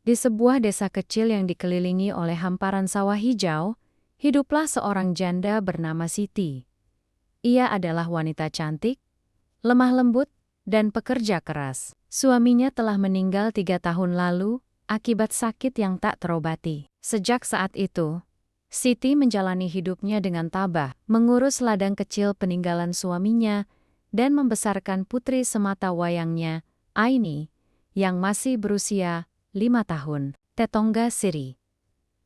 Di sebuah desa kecil yang dikelilingi oleh hamparan sawah hijau, hiduplah seorang janda bernama Siti. Ia adalah wanita cantik, lemah lembut, dan pekerja keras. Suaminya telah meninggal 3 tahun lalu akibat sakit yang tak terobati. Sejak saat itu, Siti menjalani hidupnya dengan tabah, mengurus ladang kecil peninggalan suaminya, dan membesarkan putri semata wayangnya, Aini, yang masih berusia 5 tahun. Tetongga Siri.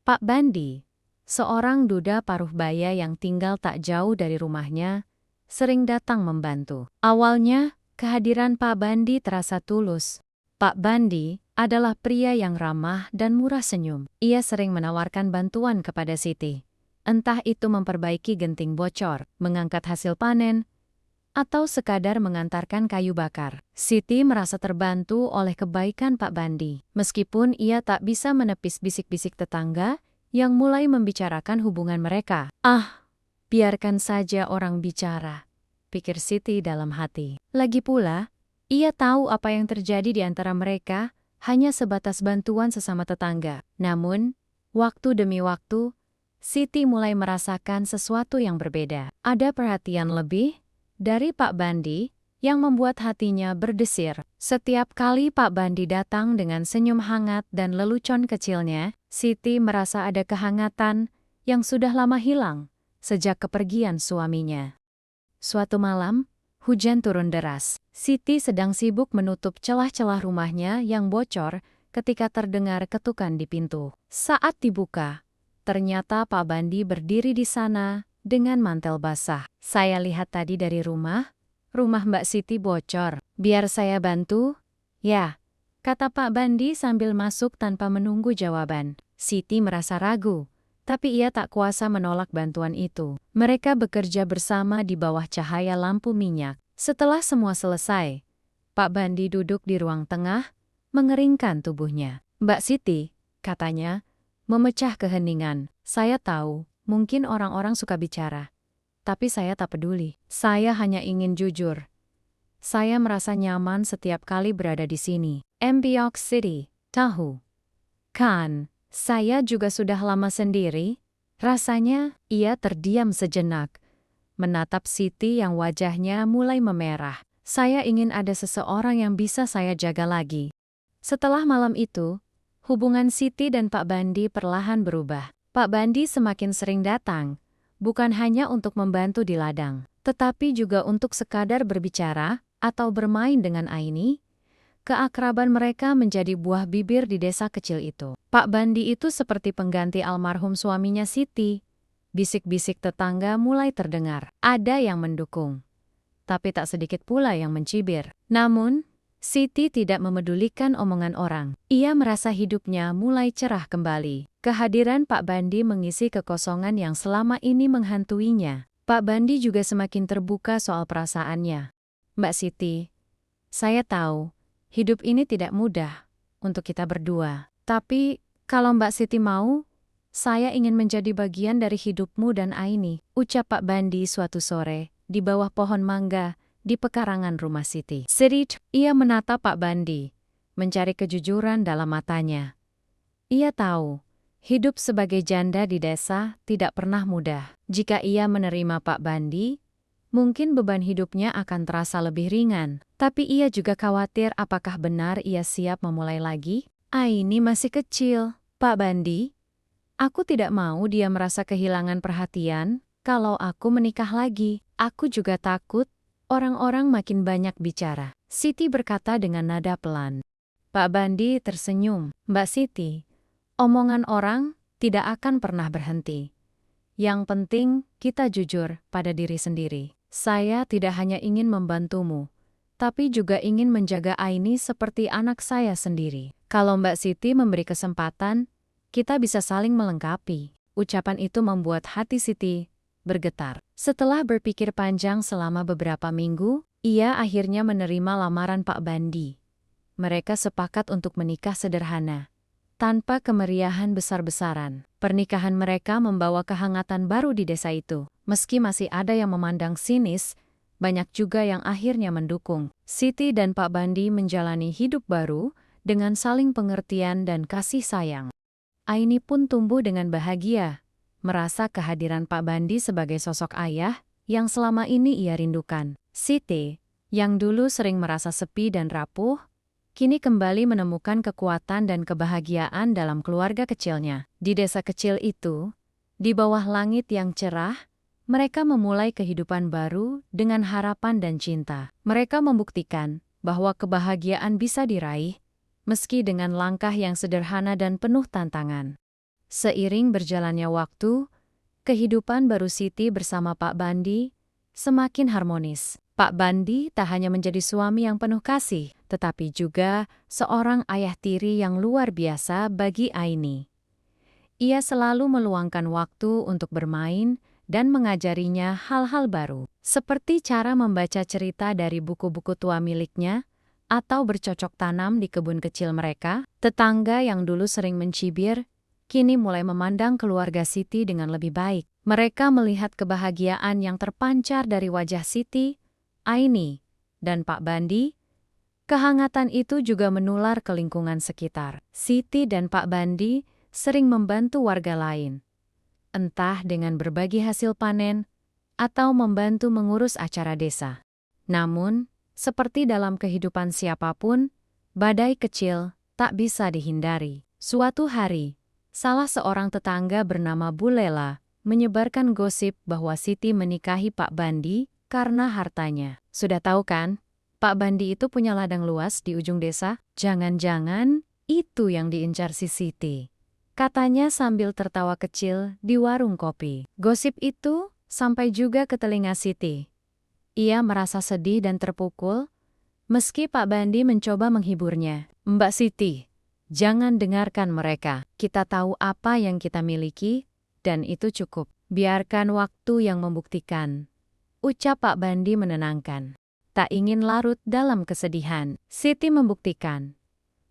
Pak Bandi, seorang duda paruh baya yang tinggal tak jauh dari rumahnya, sering datang membantu. Awalnya, kehadiran Pak Bandi terasa tulus. Pak Bandi adalah pria yang ramah dan murah senyum. Ia sering menawarkan bantuan kepada Siti. Entah itu memperbaiki genting bocor, mengangkat hasil panen, atau sekadar mengantarkan kayu bakar. Siti merasa terbantu oleh kebaikan Pak Bandi, meskipun ia tak bisa menepis bisik-bisik tetangga yang mulai membicarakan hubungan mereka. Biarkan saja orang bicara, pikir Siti dalam hati. Lagi pula, ia tahu apa yang terjadi di antara mereka hanya sebatas bantuan sesama tetangga. Namun, waktu demi waktu, Siti mulai merasakan sesuatu yang berbeda. Ada perhatian lebih dari Pak Bandi yang membuat hatinya berdesir. Setiap kali Pak Bandi datang dengan senyum hangat dan lelucon kecilnya, Siti merasa ada kehangatan yang sudah lama hilang sejak kepergian suaminya. Suatu malam, hujan turun deras. Siti sedang sibuk menutup celah-celah rumahnya yang bocor ketika terdengar ketukan di pintu. Saat dibuka, ternyata Pak Bandi berdiri di sana dengan mantel basah. Saya lihat tadi dari rumah Mbak Siti bocor. Biar saya bantu? Ya, kata Pak Bandi sambil masuk tanpa menunggu jawaban. Siti merasa ragu, tapi ia tak kuasa menolak bantuan itu. Mereka bekerja bersama di bawah cahaya lampu minyak. Setelah semua selesai, Pak Bandi duduk di ruang tengah, mengeringkan tubuhnya. Mbak Siti, katanya, memecah keheningan. Saya tahu, mungkin orang-orang suka bicara. Tapi saya tak peduli. Saya hanya ingin jujur. Saya merasa nyaman setiap kali berada di sini. Mbyok City, tahu. Kan, saya juga sudah lama sendiri. Rasanya, ia terdiam sejenak, menatap Siti yang wajahnya mulai memerah. Saya ingin ada seseorang yang bisa saya jaga lagi. Setelah malam itu, hubungan Siti dan Pak Bandi perlahan berubah. Pak Bandi semakin sering datang, bukan hanya untuk membantu di ladang, tetapi juga untuk sekadar berbicara atau bermain dengan Aini. Keakraban mereka menjadi buah bibir di desa kecil itu. Pak Bandi itu seperti pengganti almarhum suaminya Siti. Bisik-bisik tetangga mulai terdengar. Ada yang mendukung, tapi tak sedikit pula yang mencibir. Namun, Siti tidak memedulikan omongan orang. Ia merasa hidupnya mulai cerah kembali. Kehadiran Pak Bandi mengisi kekosongan yang selama ini menghantuinya. Pak Bandi juga semakin terbuka soal perasaannya. Mbak Siti, saya tahu, hidup ini tidak mudah untuk kita berdua. Tapi, kalau Mbak Siti mau, saya ingin menjadi bagian dari hidupmu dan Aini, ucap Pak Bandi suatu sore, di bawah pohon mangga, di pekarangan rumah Siti. Ia menatap Pak Bandi, mencari kejujuran dalam matanya. Ia tahu, hidup sebagai janda di desa tidak pernah mudah. Jika ia menerima Pak Bandi, mungkin beban hidupnya akan terasa lebih ringan. Tapi ia juga khawatir apakah benar ia siap memulai lagi. Aini masih kecil, Pak Bandi. Aku tidak mau dia merasa kehilangan perhatian kalau aku menikah lagi. Aku juga takut orang-orang makin banyak bicara. Siti berkata dengan nada pelan. Pak Bandi tersenyum. Mbak Siti, omongan orang tidak akan pernah berhenti. Yang penting kita jujur pada diri sendiri. Saya tidak hanya ingin membantumu, tapi juga ingin menjaga Aini seperti anak saya sendiri. Kalau Mbak Siti memberi kesempatan, kita bisa saling melengkapi. Ucapan itu membuat hati Siti bergetar. Setelah berpikir panjang selama beberapa minggu, ia akhirnya menerima lamaran Pak Bandi. Mereka sepakat untuk menikah sederhana, tanpa kemeriahan besar-besaran. Pernikahan mereka membawa kehangatan baru di desa itu. Meski masih ada yang memandang sinis, banyak juga yang akhirnya mendukung. Siti dan Pak Bandi menjalani hidup baru dengan saling pengertian dan kasih sayang. Aini pun tumbuh dengan bahagia, merasa kehadiran Pak Bandi sebagai sosok ayah yang selama ini ia rindukan. Siti, yang dulu sering merasa sepi dan rapuh, kini kembali menemukan kekuatan dan kebahagiaan dalam keluarga kecilnya. Di desa kecil itu, di bawah langit yang cerah, mereka memulai kehidupan baru dengan harapan dan cinta. Mereka membuktikan bahwa kebahagiaan bisa diraih, meski dengan langkah yang sederhana dan penuh tantangan. Seiring berjalannya waktu, kehidupan baru Siti bersama Pak Bandi semakin harmonis. Pak Bandi tak hanya menjadi suami yang penuh kasih, tetapi juga seorang ayah tiri yang luar biasa bagi Aini. Ia selalu meluangkan waktu untuk bermain dan mengajarinya hal-hal baru, seperti cara membaca cerita dari buku-buku tua miliknya, atau bercocok tanam di kebun kecil mereka. Tetangga yang dulu sering mencibir, kini mulai memandang keluarga Siti dengan lebih baik. Mereka melihat kebahagiaan yang terpancar dari wajah Siti, Aini, dan Pak Bandi. Kehangatan itu juga menular ke lingkungan sekitar. Siti dan Pak Bandi sering membantu warga lain, entah dengan berbagi hasil panen atau membantu mengurus acara desa. Namun, seperti dalam kehidupan siapapun, badai kecil tak bisa dihindari. Suatu hari, salah seorang tetangga bernama Bu Lela menyebarkan gosip bahwa Siti menikahi Pak Bandi karena hartanya. Sudah tahu kan, Pak Bandi itu punya ladang luas di ujung desa? Jangan-jangan itu yang diincar si Siti, katanya sambil tertawa kecil di warung kopi. Gosip itu sampai juga ke telinga Siti. Ia merasa sedih dan terpukul, meski Pak Bandi mencoba menghiburnya. Mbak Siti, jangan dengarkan mereka. Kita tahu apa yang kita miliki, dan itu cukup. Biarkan waktu yang membuktikan, ucap Pak Bandi menenangkan. Tak ingin larut dalam kesedihan, Siti membuktikan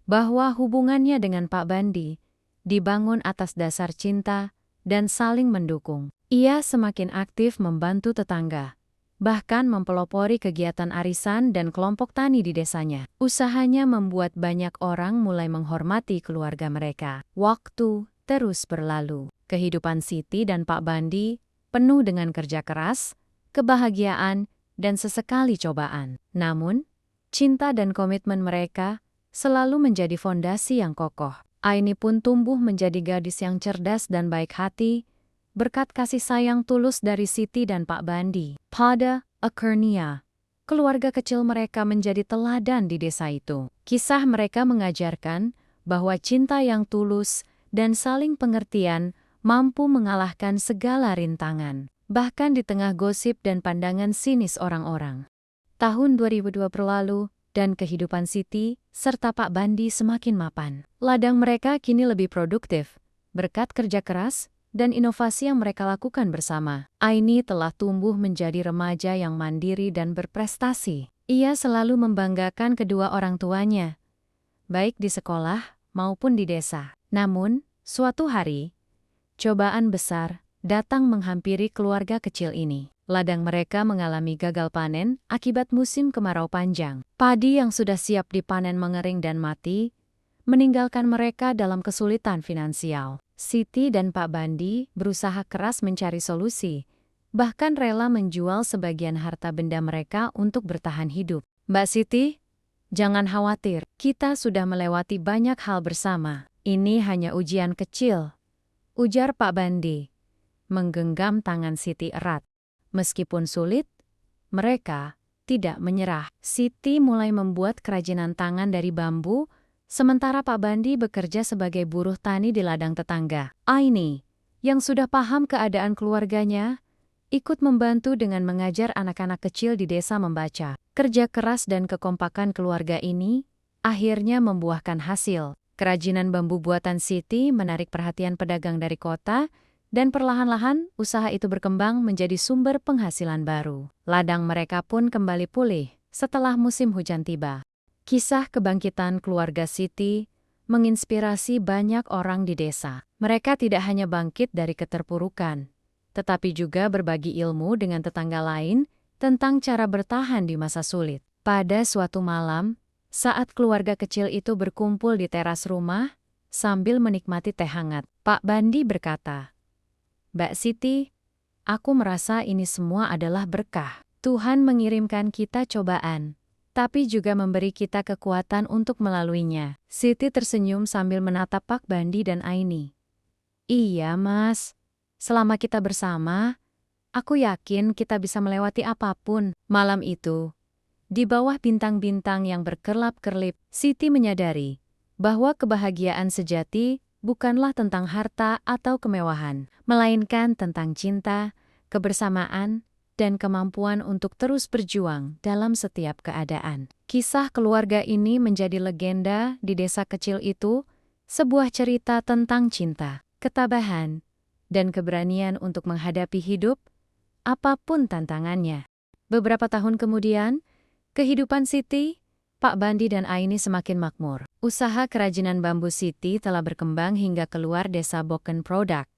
bahwa hubungannya dengan Pak Bandi dibangun atas dasar cinta dan saling mendukung. Ia semakin aktif membantu tetangga, bahkan mempelopori kegiatan arisan dan kelompok tani di desanya. Usahanya membuat banyak orang mulai menghormati keluarga mereka. Waktu terus berlalu. Kehidupan Siti dan Pak Bandi penuh dengan kerja keras, kebahagiaan, dan sesekali cobaan. Namun, cinta dan komitmen mereka selalu menjadi fondasi yang kokoh. Aini pun tumbuh menjadi gadis yang cerdas dan baik hati, berkat kasih sayang tulus dari Siti dan Pak Bandi. Pada akhirnya, keluarga kecil mereka menjadi teladan di desa itu. Kisah mereka mengajarkan bahwa cinta yang tulus dan saling pengertian mampu mengalahkan segala rintangan, bahkan di tengah gosip dan pandangan sinis orang-orang. Tahun 2020 berlalu, dan kehidupan Siti serta Pak Bandi semakin mapan. Ladang mereka kini lebih produktif, berkat kerja keras dan inovasi yang mereka lakukan bersama. Aini telah tumbuh menjadi remaja yang mandiri dan berprestasi. Ia selalu membanggakan kedua orang tuanya, baik di sekolah maupun di desa. Namun, suatu hari, cobaan besar datang menghampiri keluarga kecil ini. Ladang mereka mengalami gagal panen akibat musim kemarau panjang. Padi yang sudah siap dipanen mengering dan mati, meninggalkan mereka dalam kesulitan finansial. Siti dan Pak Bandi berusaha keras mencari solusi, bahkan rela menjual sebagian harta benda mereka untuk bertahan hidup. Mbak Siti, jangan khawatir, kita sudah melewati banyak hal bersama. Ini hanya ujian kecil, ujar Pak Bandi, menggenggam tangan Siti erat. Meskipun sulit, mereka tidak menyerah. Siti mulai membuat kerajinan tangan dari bambu, sementara Pak Bandi bekerja sebagai buruh tani di ladang tetangga. Aini, yang sudah paham keadaan keluarganya, ikut membantu dengan mengajar anak-anak kecil di desa membaca. Kerja keras dan kekompakan keluarga ini akhirnya membuahkan hasil. Kerajinan bambu buatan Siti menarik perhatian pedagang dari kota, dan perlahan-lahan usaha itu berkembang menjadi sumber penghasilan baru. Ladang mereka pun kembali pulih setelah musim hujan tiba. Kisah kebangkitan keluarga Siti menginspirasi banyak orang di desa. Mereka tidak hanya bangkit dari keterpurukan, tetapi juga berbagi ilmu dengan tetangga lain tentang cara bertahan di masa sulit. Pada suatu malam, Saat keluarga kecil itu berkumpul di teras rumah, sambil menikmati teh hangat, Pak Bandi berkata, "Mbak Siti, aku merasa ini semua adalah berkah. Tuhan mengirimkan kita cobaan, tapi juga memberi kita kekuatan untuk melaluinya." Siti tersenyum sambil menatap Pak Bandi dan Aini. "Iya, Mas. Selama kita bersama, aku yakin kita bisa melewati apapun." Malam itu, di bawah bintang-bintang yang berkerlap-kerlip, Siti menyadari bahwa kebahagiaan sejati bukanlah tentang harta atau kemewahan, melainkan tentang cinta, kebersamaan, dan kemampuan untuk terus berjuang dalam setiap keadaan. Kisah keluarga ini menjadi legenda di desa kecil itu, sebuah cerita tentang cinta, ketabahan, dan keberanian untuk menghadapi hidup, apapun tantangannya. Beberapa tahun kemudian, kehidupan Siti, Pak Bandi dan Aini semakin makmur. Usaha kerajinan bambu Siti telah berkembang hingga keluar desa Boken Produk.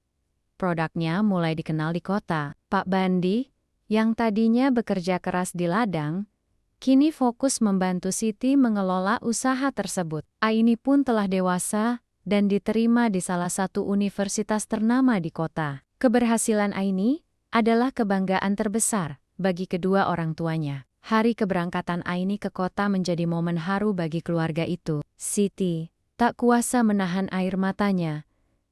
Produknya mulai dikenal di kota. Pak Bandi, yang tadinya bekerja keras di ladang, kini fokus membantu Siti mengelola usaha tersebut. Aini pun telah dewasa dan diterima di salah satu universitas ternama di kota. Keberhasilan Aini adalah kebanggaan terbesar bagi kedua orang tuanya. Hari keberangkatan Aini ke kota menjadi momen haru bagi keluarga itu. Siti tak kuasa menahan air matanya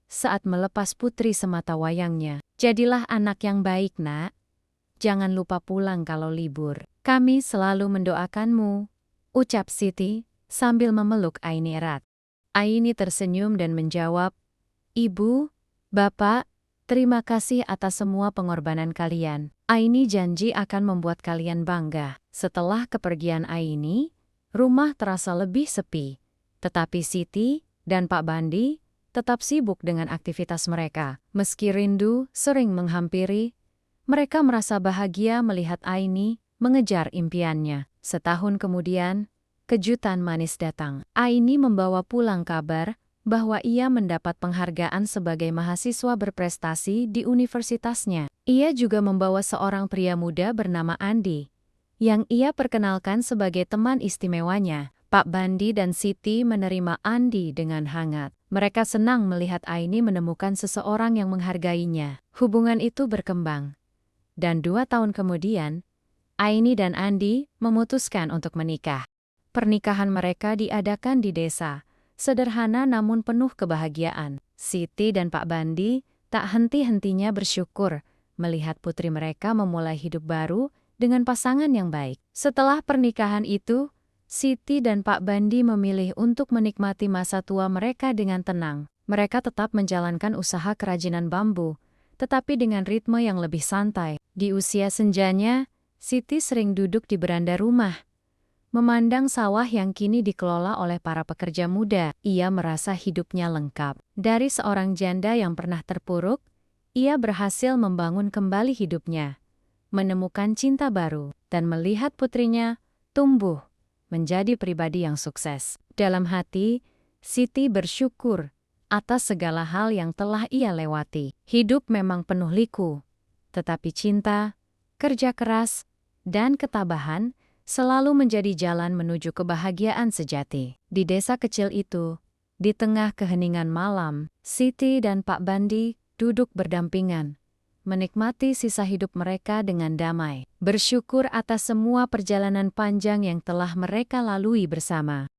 saat melepas putri semata wayangnya. "Jadilah anak yang baik, Nak. Jangan lupa pulang kalau libur. Kami selalu mendoakanmu," ucap Siti sambil memeluk Aini erat. Aini tersenyum dan menjawab, "Ibu, Bapak, terima kasih atas semua pengorbanan kalian. Aini janji akan membuat kalian bangga." Setelah kepergian Aini, rumah terasa lebih sepi. Tetapi Siti dan Pak Bandi tetap sibuk dengan aktivitas mereka. Meski rindu sering menghampiri, mereka merasa bahagia melihat Aini mengejar impiannya. Setahun kemudian, kejutan manis datang. Aini membawa pulang kabar bahwa ia mendapat penghargaan sebagai mahasiswa berprestasi di universitasnya. Ia juga membawa seorang pria muda bernama Andi, yang ia perkenalkan sebagai teman istimewanya. Pak Bandi dan Siti menerima Andi dengan hangat. Mereka senang melihat Aini menemukan seseorang yang menghargainya. Hubungan itu berkembang. Dan 2 tahun kemudian, Aini dan Andi memutuskan untuk menikah. Pernikahan mereka diadakan di desa, sederhana namun penuh kebahagiaan. Siti dan Pak Bandi tak henti-hentinya bersyukur melihat putri mereka memulai hidup baru dengan pasangan yang baik. Setelah pernikahan itu, Siti dan Pak Bandi memilih untuk menikmati masa tua mereka dengan tenang. Mereka tetap menjalankan usaha kerajinan bambu, tetapi dengan ritme yang lebih santai. Di usia senjanya, Siti sering duduk di beranda rumah, memandang sawah yang kini dikelola oleh para pekerja muda. Ia merasa hidupnya lengkap. Dari seorang janda yang pernah terpuruk, ia berhasil membangun kembali hidupnya, menemukan cinta baru, dan melihat putrinya tumbuh menjadi pribadi yang sukses. Dalam hati, Siti bersyukur atas segala hal yang telah ia lewati. Hidup memang penuh liku, tetapi cinta, kerja keras, dan ketabahan selalu menjadi jalan menuju kebahagiaan sejati. Di desa kecil itu, di tengah keheningan malam, Siti dan Pak Bandi duduk berdampingan, menikmati sisa hidup mereka dengan damai, bersyukur atas semua perjalanan panjang yang telah mereka lalui bersama.